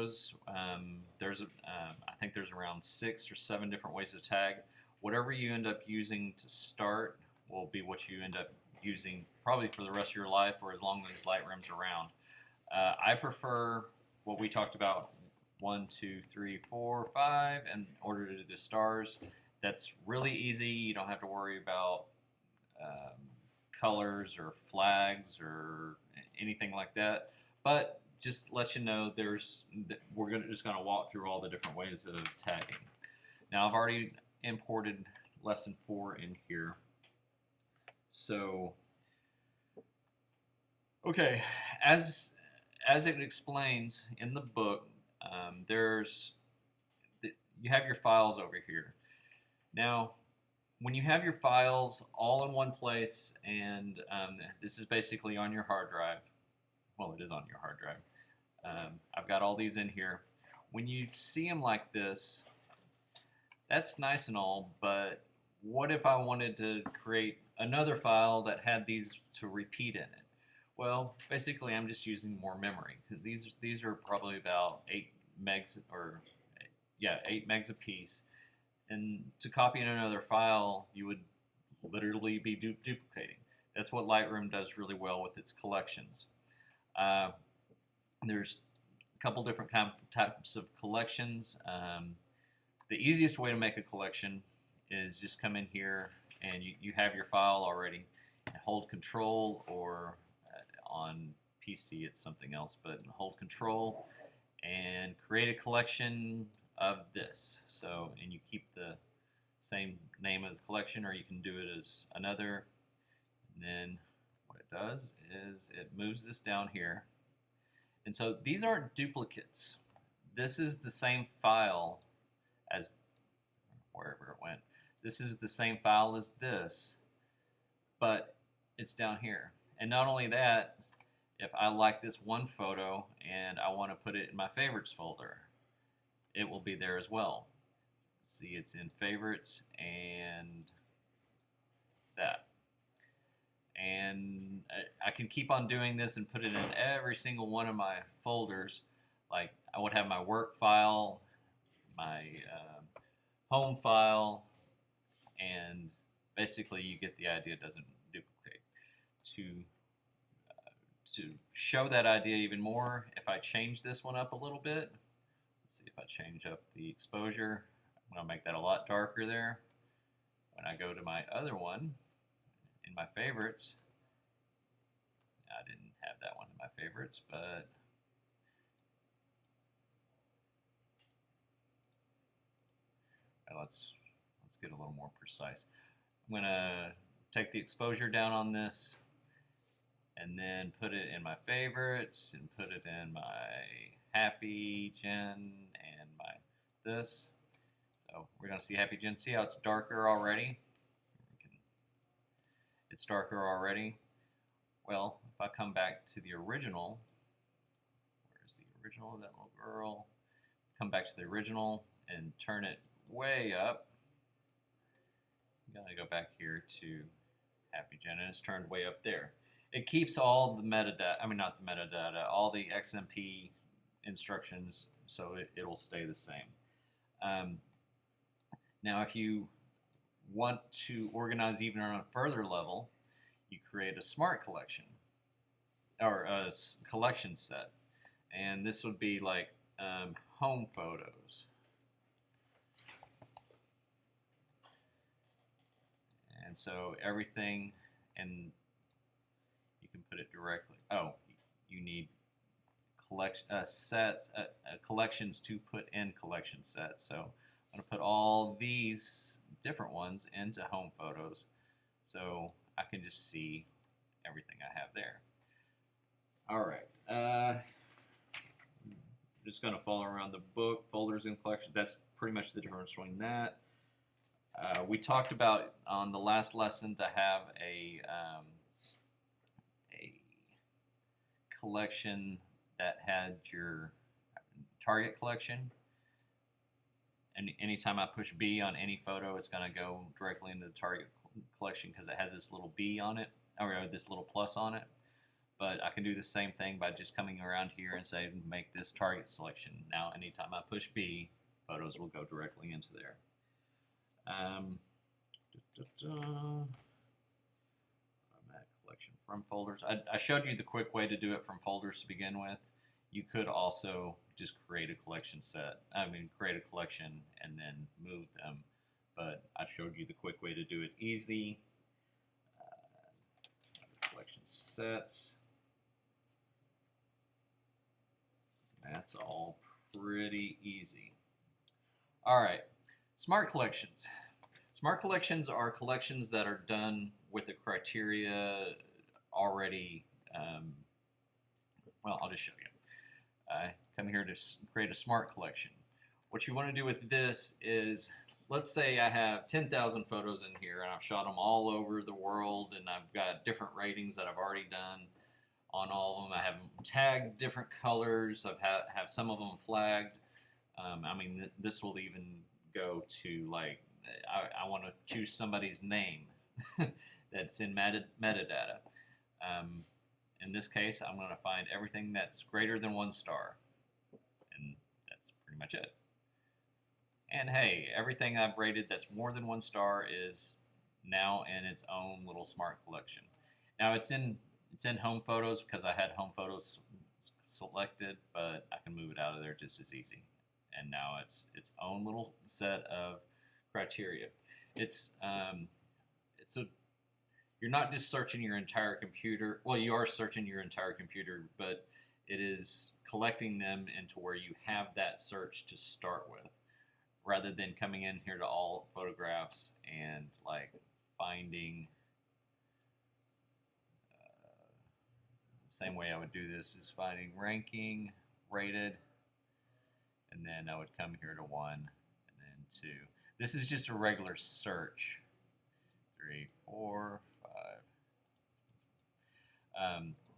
photos. I think there's around 6 or 7 different ways to tag. Whatever you end up using to start will be what you end up using probably for the rest of your life or as long as Lightroom's around. I prefer what we talked about, 1, 2, 3, 4, 5, in order to do the stars. That's really easy. You don't have to worry about um, colors or flags or anything like that. But just let you know, just gonna walk through all the different ways of tagging. Now I've already imported lesson 4 in here. So okay, as it explains in the book, there's you have your files over here. Now, when you have your files all in one place, and this is basically on your hard drive. Well, it is on your hard drive. I've got all these in here. When you see them like this, that's nice and all, but what if I wanted to create another file that had these to repeat in it? Well, basically, I'm just using more memory because these are probably about 8 megs, or yeah, 8 megs a piece. And to copy in another file, you would literally be duplicating. That's what Lightroom does really well with its collections. There's a couple different types of collections. The easiest way to make a collection is just come in here and you have your file already. Hold Control, or on PC it's something else, but hold Control and create a collection of this. So, and you keep the same name of the collection, or you can do it as another. And then what it does is it moves this down here. And so these aren't duplicates. This is the same file as wherever it went. This is the same file as this, but it's down here. And not only that, if I like this one photo and I want to put it in my favorites folder, it will be there as well. See, it's in favorites and that. And I can keep on doing this and put it in every single one of my folders. Like I would have my work file, my home file, and basically you get the idea. It doesn't duplicate. To show that idea even more, if I change this one up a little bit, let's see if I change up the exposure. I'm going to make that a lot darker there. When I go to my other one, in my favorites, I didn't have that one in my favorites, but let's get a little more precise. I'm going to take the exposure down on this and then put it in my favorites and put it in my Happy Jen and my this. So we're going to see Happy Jen. See how it's darker already? It's darker already. Well, if I come back to the original, where's the original of that little girl? Come back to the original and turn it way up. I'm going to go back here to Happy Jen, and it's turned way up there. It keeps all the metadata, I mean not the metadata, all the XMP instructions, so it'll stay the same. Now if you want to organize even on a further level, you create a smart collection, or a collection set. And this would be like home photos. And so everything, and you can put it directly. Oh, you need collections to put in collection sets. So I'm going to put all these different ones into home photos, so I can just see everything I have there. All right. I'm just going to follow around the book, folders and collection. That's pretty much the difference between that. We talked about on the last lesson to have a collection that had your target collection. And anytime I push B on any photo, it's going to go directly into the target collection because it has this little B on it, or this little plus on it. but I can do the same thing by just coming around here and say make this target selection. Now anytime I push B, photos will go directly into there. Automatic collection from folders. I showed you the quick way to do it from folders to begin with. You could also just create a collection create a collection and then move them. But I showed you the quick way to do it easy. Collection sets. That's all pretty easy. All right, smart collections. Smart collections are collections that are done with the criteria already. Well, I'll just show you. I come here to create a smart collection. What you want to do with this is, let's say I have 10,000 photos in here and I've shot them all over the world and I've got different ratings that I've already done on all of them. I have them tagged different colors. I've have some of them flagged. This will even go to like, I want to choose somebody's name that's in metadata. In this case, I'm going to find everything that's greater than 1 star. And that's pretty much it. And hey, everything I've rated that's more than 1 star is now in its own little smart collection. Now it's in home photos because I had home photos selected, but I can move it out of there just as easy. And now it's its own little set of criteria. You're not just searching your entire computer. Well, you are searching your entire computer, but it is collecting them into where you have that search to start with, rather than coming in here to all photographs and like finding. Same way I would do this is finding ranking, rated, and then I would come here to 1 and then 2. This is just a regular search. 3, 4, 5.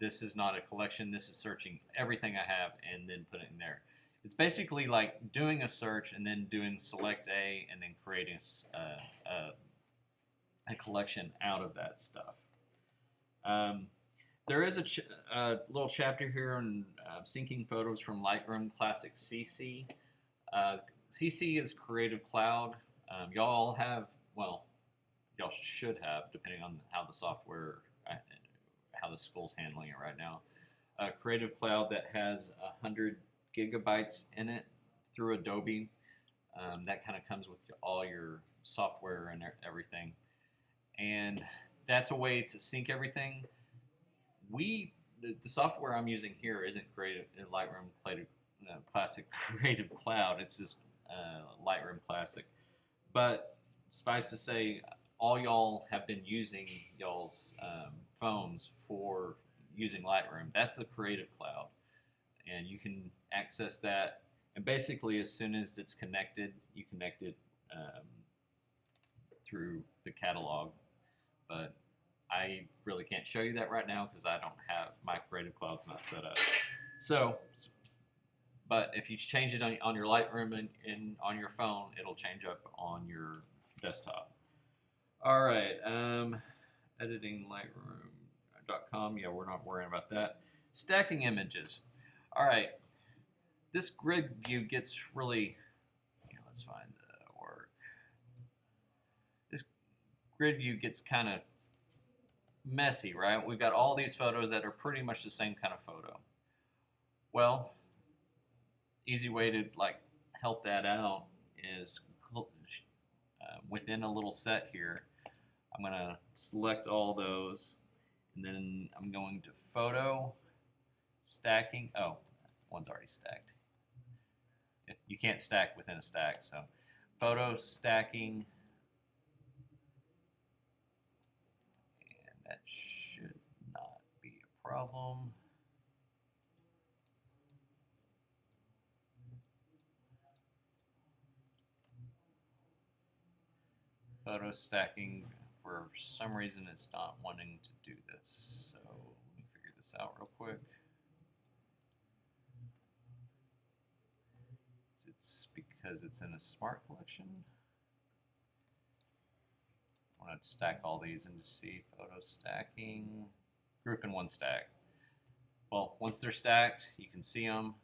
This is not a collection. This is searching everything I have and then putting it in there. It's basically like doing a search and then doing select A and then creating a collection out of that stuff. There is a little chapter here on syncing photos from Lightroom Classic CC. CC is Creative Cloud. Y'all have, well, y'all should have, depending on how the software, how the school's handling it right now. Creative Cloud that has 100 gigabytes in it through Adobe. That kind of comes with all your software and everything. And that's a way to sync everything. The software I'm using here isn't Lightroom Classic Creative Cloud. It's just Lightroom Classic. But suffice to say, all y'all have been using y'all's phones for using Lightroom. That's the Creative Cloud. And you can access that. And basically, as soon as it's connected, you connect it through the catalog. But I really can't show you that right now because I don't have, my Creative Cloud's not set up. So, but if you change it on your Lightroom and on your phone, it'll change up on your desktop. All right, editinglightroom.com. Yeah, we're not worrying about that. Stacking images. All right, this grid view gets really, let's find the work. This grid view gets kind of messy, right? We've got all these photos that are pretty much the same kind of photo. Well, easy way to like help that out is within a little set here, I'm going to select all those, and then I'm going to photo, stacking. Oh, one's already stacked. You can't stack within a stack, so photo stacking. That should not be a problem. Photo stacking, for some reason it's not wanting to do this. So let me figure this out real quick. It's because it's in a smart collection. I want to stack all these and just see photo stacking. Group in one stack. Well, once they're stacked, you can see them,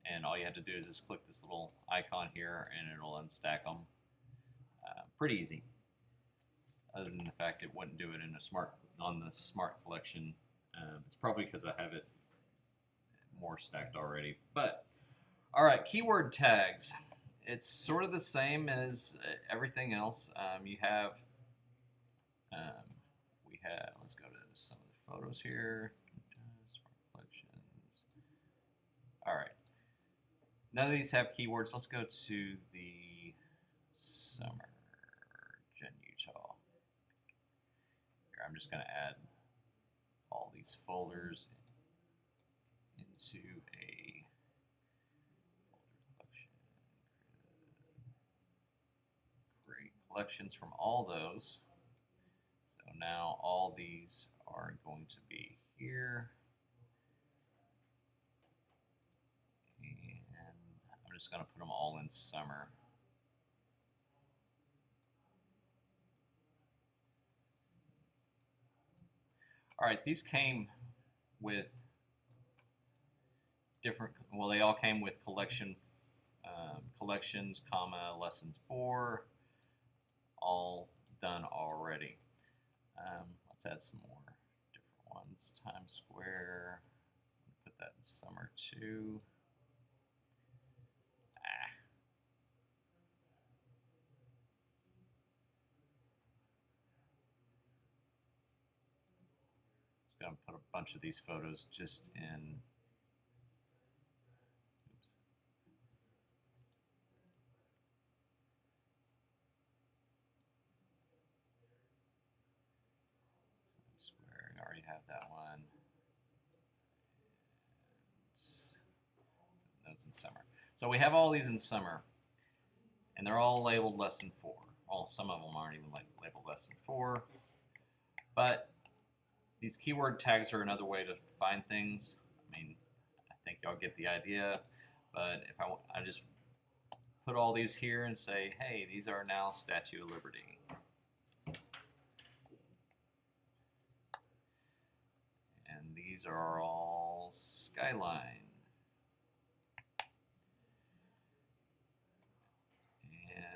and all you have to do is just click this little icon here, and it'll unstack them. Pretty easy. Other than the fact it wouldn't do it in on the smart collection. It's probably because I have it more stacked already. But all right, keyword tags. It's sort of the same as everything else. We have. Let's go to some of the photos here. Smart collections. All right. None of these have keywords. Let's go to the summer Gen Utah. Here, I'm just going to add all these folders into a folder collection. Create collections from all those. So now all these are going to be here. And I'm just going to put them all in summer. All right, these came with different, well, they all came with collections, lessons 4, all done already. Let's add some more different ones. Times Square, put that in summer 2. Going to put a bunch of these photos just in. Oops. I swear I already have that one. And those in summer. So we have all these in summer, and they're all labeled lesson 4. Well, some of them aren't even labeled lesson 4, but these keyword tags are another way to find things. I mean, I think y'all get the idea, but if I just put all these here and say, hey, these are now Statue of Liberty. And these are all Skyline.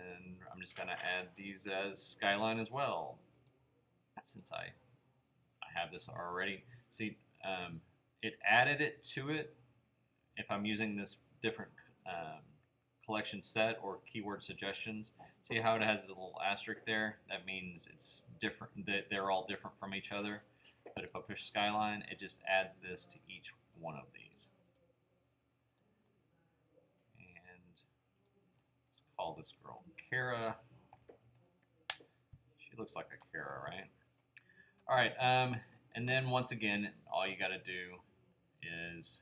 And I'm just going to add these as Skyline as well, since I have this already. See, it added it to it. If I'm using this different collection set or keyword suggestions, see how it has a little asterisk there? That means it's different, that they're all different from each other. But if I push Skyline, it just adds this to each one of these. And let's call this girl Kara. She looks like a Kara, right? All right, and then once again, all you got to do is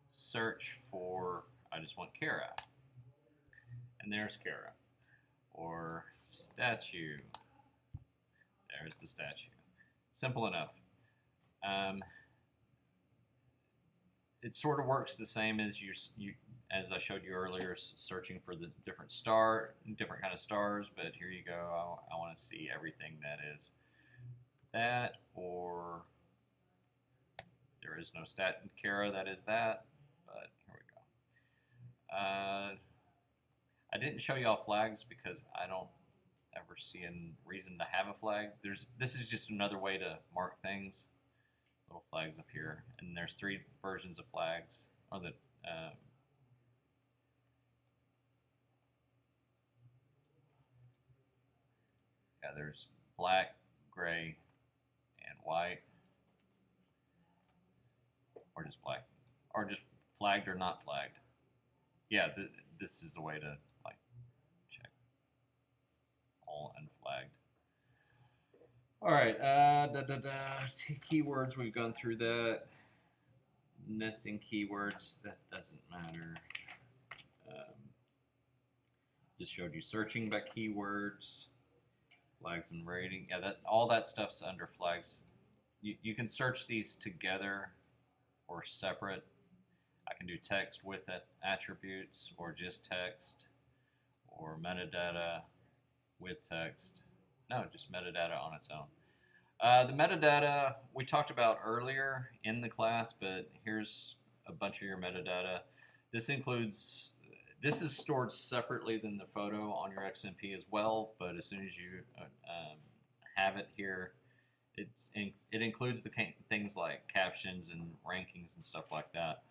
search for, I just want Kara. And there's Kara. Or statue. There's the statue. Simple enough. It sort of works the same as as I showed you earlier, searching for the different kind of stars, but here you go. I want to see everything that is that, or there is no stat in Kara that is that, but here we go. I didn't show you all flags because I don't ever see a reason to have a flag. This is just another way to mark things. Little flags up here, and there's 3 versions of flags, or the yeah, there's black, gray, and white, or just black, or just flagged or not flagged. Yeah, this is the way to check all unflagged. All right, keywords, we've gone through that. Nesting keywords, that doesn't matter. Just showed you searching by keywords. Flags and rating, yeah, all that stuff's under flags. You can search these together or separate. I can do text with attributes, or just text, or metadata with text. No, just metadata on its own. The metadata we talked about earlier in the class, but here's a bunch of your metadata. This includes, this is stored separately than the photo on your XMP as well, but as soon as you have it here, it includes the things like captions and rankings and stuff like that.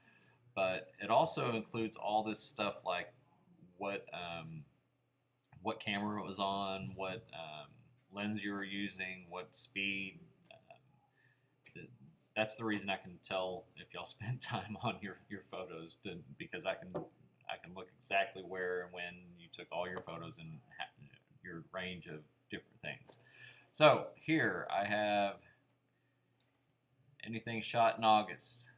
But it also includes all this stuff like what what camera it was on, what lens you were using, what speed. That's the reason I can tell if y'all spend time on your photos because I can look exactly where and when you took all your photos and your range of different things. So here I have anything shot in August.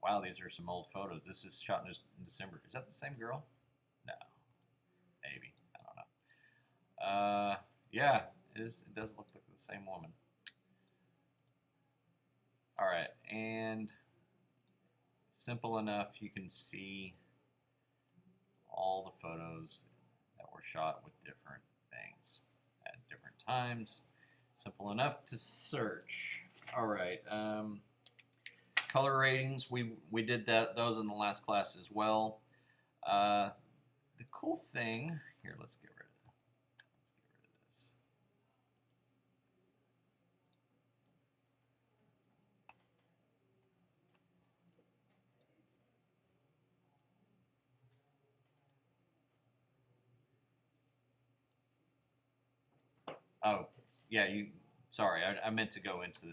Wow, these are some old photos. This is shot in December. Is that the same girl? No, maybe. I don't know. Yeah, it does look like the same woman. All right, and simple enough, you can see all the photos that were shot with different things at different times. Simple enough to search. All right, color ratings, we did those in the last class as well. The cool thing here, let's get rid of this. Oh, yeah, sorry, I meant to go into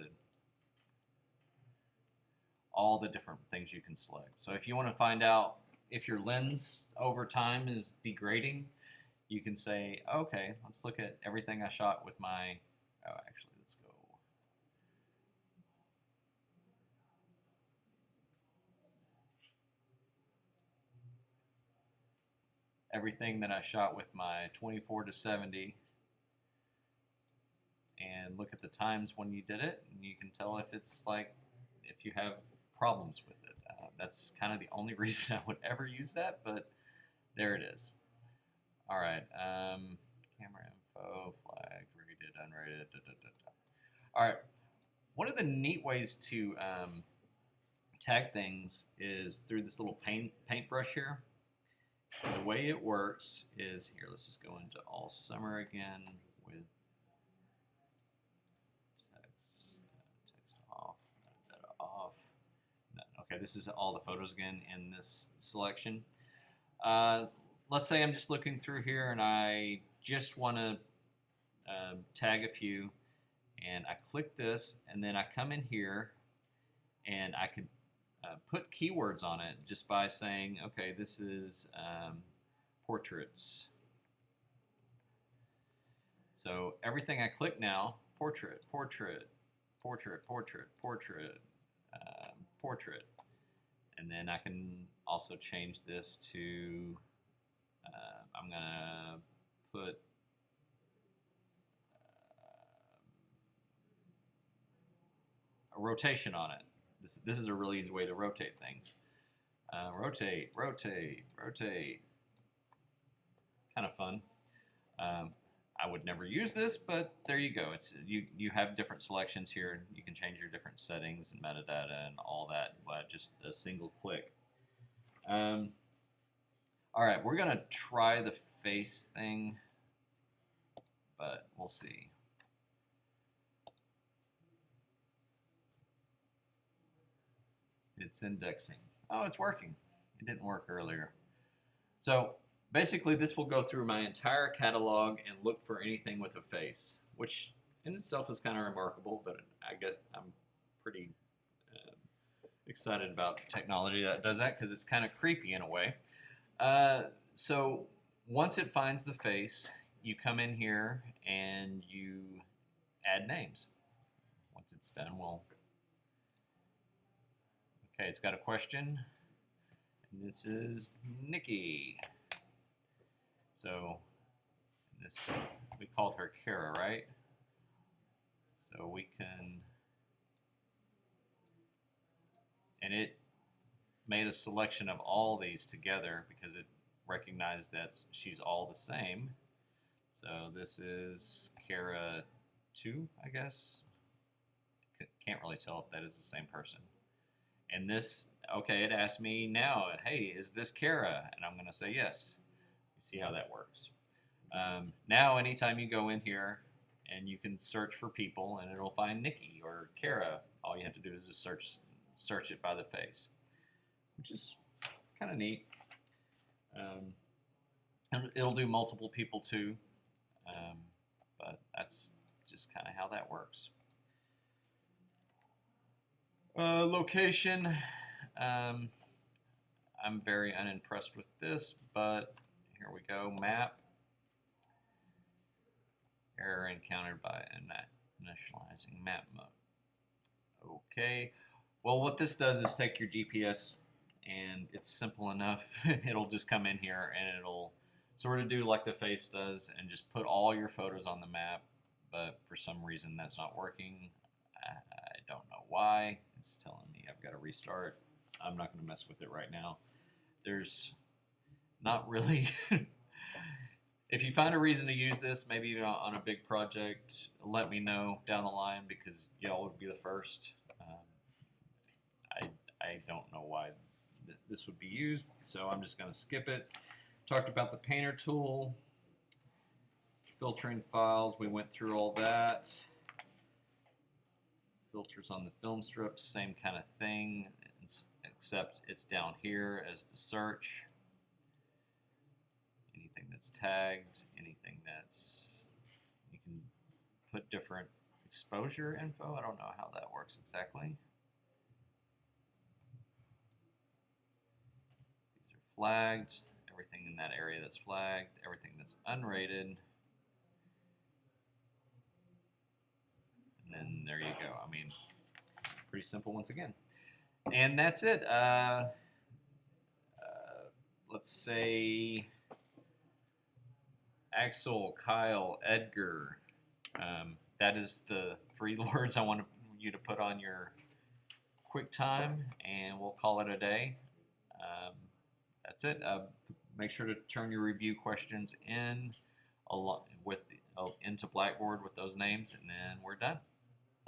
all the different things you can select. So if you want to find out if your lens over time is degrading, you can say, okay, let's look at everything I shot with my, oh, actually, let's go. Everything that I shot with my 24-70 and look at the times when you did it, and you can tell if it's like, if you have problems with it. That's kind of the only reason I would ever use that, but there it is. All right, camera info, flag, rated, unrated, da, da, da, da. All right, one of the neat ways to tag things is through this little paintbrush here. The way it works is, here, let's just go into all summer again with text off, data off. No, okay, this is all the photos again in this selection. Let's say I'm just looking through here and I just want to tag a few, and I click this, and then I come in here and I could put keywords on it just by saying, okay, this is portraits. So everything I click now, portrait, portrait, portrait, portrait, portrait, portrait. And then I can also change this to, I'm going to put a rotation on it. This is a really easy way to rotate things. Rotate, rotate, rotate. Kind of fun. I would never use this, but there you go. It's you have different selections here. You can change your different settings and metadata and all that by just a single click. All right, we're gonna try the face thing, but we'll see. It's indexing. Oh, it's working. It didn't work earlier. So basically, this will go through my entire catalog and look for anything with a face, which in itself is kind of remarkable, but I guess I'm pretty excited about technology that does that because it's kind of creepy in a way. So once it finds the face, you come in here and you add names. Once it's done, okay, it's got a question. And this is Nikki. So we called her Kara, right? So we can, and it made a selection of all these together because it recognized that she's all the same. So this is Kara 2, I guess. Can't really tell if that is the same person. And this, okay, it asked me now, hey, is this Kara? And I'm going to say yes. You see how that works. Now, anytime you go in here and you can search for people and it'll find Nikki or Kara, all you have to do is just search it by the face, which is kind of neat. And it'll do multiple people too, but that's just kind of how that works. Location. I'm very unimpressed with this, but here we go. Map. Error encountered by initializing map mode. Okay. Well, what this does is take your GPS, and it's simple enough. It'll just come in here and it'll sort of do like the face does and just put all your photos on the map. But for some reason, that's not working. I don't know why. It's telling me I've got to restart. I'm not going to mess with it right now. There's not really... If you find a reason to use this, maybe on a big project, let me know down the line, because y'all would be the first. I don't know why this would be used, so I'm just going to skip it. Talked about the painter tool, filtering files. We went through all that. Filters on the film strips, same kind of thing, except it's down here as the search. Anything that's tagged, anything that's, you can put different exposure info. I don't know how that works exactly. These are flagged, everything in that area that's flagged, everything that's unrated. And then there you go. I mean, pretty simple once again. And that's it. Let's say Axel, Kyle, Edgar. That is the 3 words I want you to put on your QuickTime, and we'll call it a day. That's it. Make sure to turn your review questions in into Blackboard with those names, and then we're done.